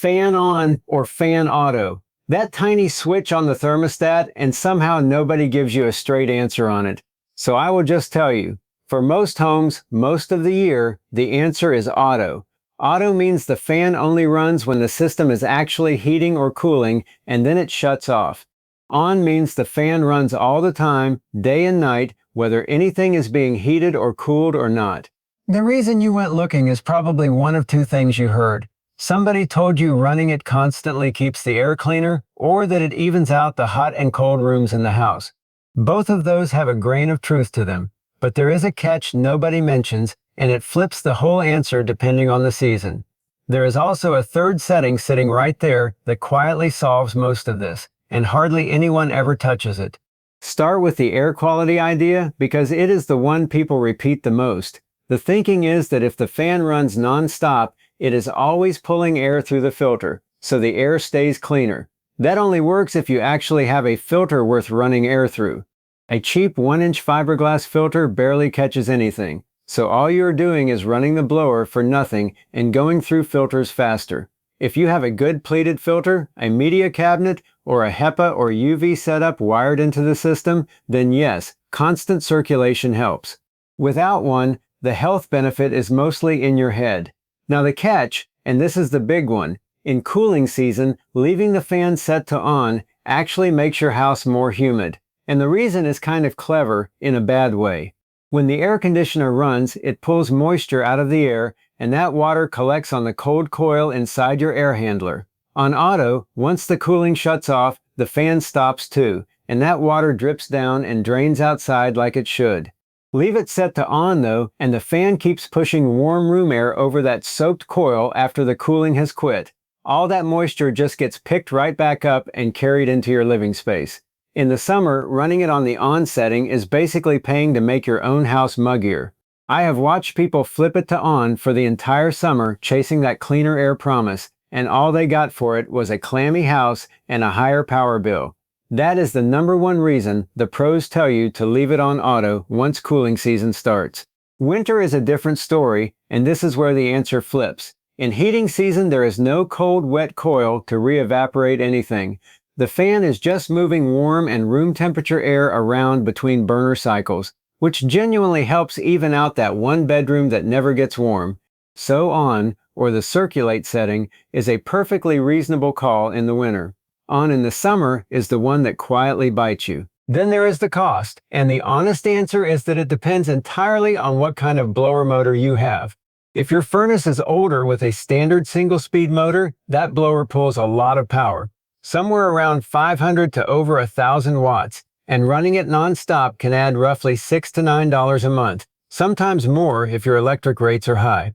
Fan on or fan auto. That tiny switch on the thermostat, and somehow nobody gives you a straight answer on it. So I will just tell you, for most homes, most of the year, the answer is auto. Auto means the fan only runs when the system is actually heating or cooling, and then it shuts off. On means the fan runs all the time, day and night, whether anything is being heated or cooled or not. The reason you went looking is probably one of two things you heard. Somebody told you running it constantly keeps the air cleaner, or that it evens out the hot and cold rooms in the house. Both of those have a grain of truth to them, but there is a catch nobody mentions, and it flips the whole answer depending on the season. There is also a third setting sitting right there that quietly solves most of this, and hardly anyone ever touches it. Start with the air quality idea because it is the one people repeat the most. The thinking is that if the fan runs non-stop, it is always pulling air through the filter, so the air stays cleaner. That only works if you actually have a filter worth running air through. A cheap 1-inch fiberglass filter barely catches anything, so all you're doing is running the blower for nothing and going through filters faster. If you have a good pleated filter, a media cabinet, or a HEPA or UV setup wired into the system, then yes, constant circulation helps. Without one, the health benefit is mostly in your head. Now the catch, and this is the big one, in cooling season, leaving the fan set to on actually makes your house more humid. And the reason is kind of clever in a bad way. When the air conditioner runs, it pulls moisture out of the air, and that water collects on the cold coil inside your air handler. On auto, once the cooling shuts off, the fan stops too, and that water drips down and drains outside like it should. Leave it set to on though, and the fan keeps pushing warm room air over that soaked coil after the cooling has quit. All that moisture just gets picked right back up and carried into your living space. In the summer, running it on the on setting is basically paying to make your own house muggier. I have watched people flip it to on for the entire summer chasing that cleaner air promise, and all they got for it was a clammy house and a higher power bill. That is the #1 reason the pros tell you to leave it on auto once cooling season starts. Winter is a different story, and this is where the answer flips. In heating season, there is no cold, wet coil to re-evaporate anything. The fan is just moving warm and room temperature air around between burner cycles, which genuinely helps even out that one bedroom that never gets warm. So on, or the circulate setting, is a perfectly reasonable call in the winter. On in the summer is the one that quietly bites you. Then there is the cost, and the honest answer is that it depends entirely on what kind of blower motor you have. If your furnace is older with a standard single-speed motor, that blower pulls a lot of power, somewhere around 500 to over 1,000 watts, and running it non-stop can add roughly $6 to $9 a month, sometimes more if your electric rates are high.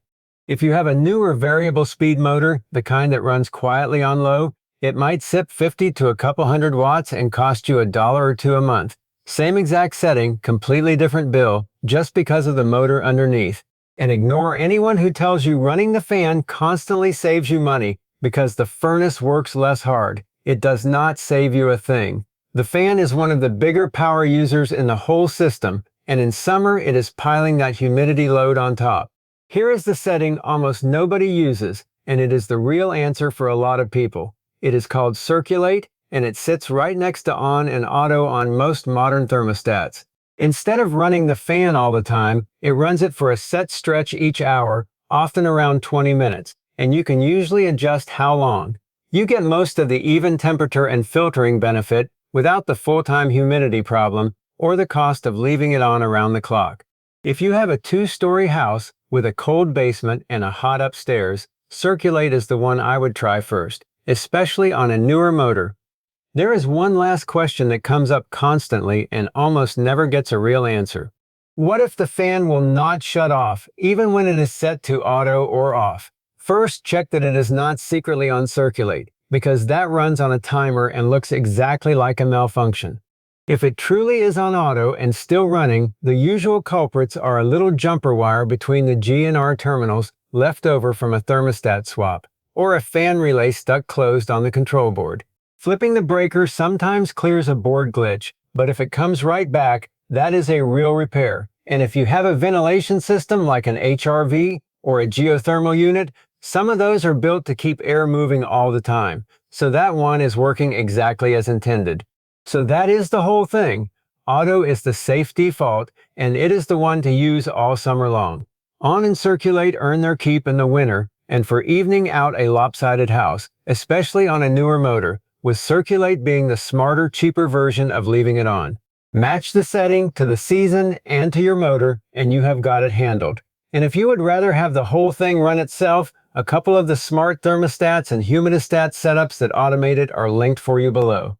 If you have a newer variable speed motor, the kind that runs quietly on low, it might sip 50 to a couple hundred watts and cost you $1 or $2 a month. Same exact setting, completely different bill, just because of the motor underneath. And ignore anyone who tells you running the fan constantly saves you money because the furnace works less hard. It does not save you a thing. The fan is one of the bigger power users in the whole system, and in summer it is piling that humidity load on top. Here is the setting almost nobody uses, and it is the real answer for a lot of people. It is called circulate, and it sits right next to on and auto on most modern thermostats. Instead of running the fan all the time, it runs it for a set stretch each hour, often around 20 minutes, and you can usually adjust how long. You get most of the even temperature and filtering benefit without the full-time humidity problem or the cost of leaving it on around the clock. If you have a 2-story house with a cold basement and a hot upstairs, circulate is the one I would try first, especially on a newer motor. There is one last question that comes up constantly and almost never gets a real answer. What if the fan will not shut off, even when it is set to auto or off? First, check that it is not secretly on circulate, because that runs on a timer and looks exactly like a malfunction. If it truly is on auto and still running, the usual culprits are a little jumper wire between the G and R terminals left over from a thermostat swap, or a fan relay stuck closed on the control board. Flipping the breaker sometimes clears a board glitch, but if it comes right back, that is a real repair. And if you have a ventilation system like an HRV or a geothermal unit, Some of those are built to keep air moving all the time, so that one is working exactly as intended. So that is the whole thing. Auto is the safe default, and it is the one to use all summer long. On and Circulate earn their keep in the winter, and for evening out a lopsided house, especially on a newer motor, with Circulate being the smarter, cheaper version of leaving it on. Match the setting to the season and to your motor, and you have got it handled. And if you would rather have the whole thing run itself, a couple of the smart thermostats and humidistat setups that automate it are linked for you below.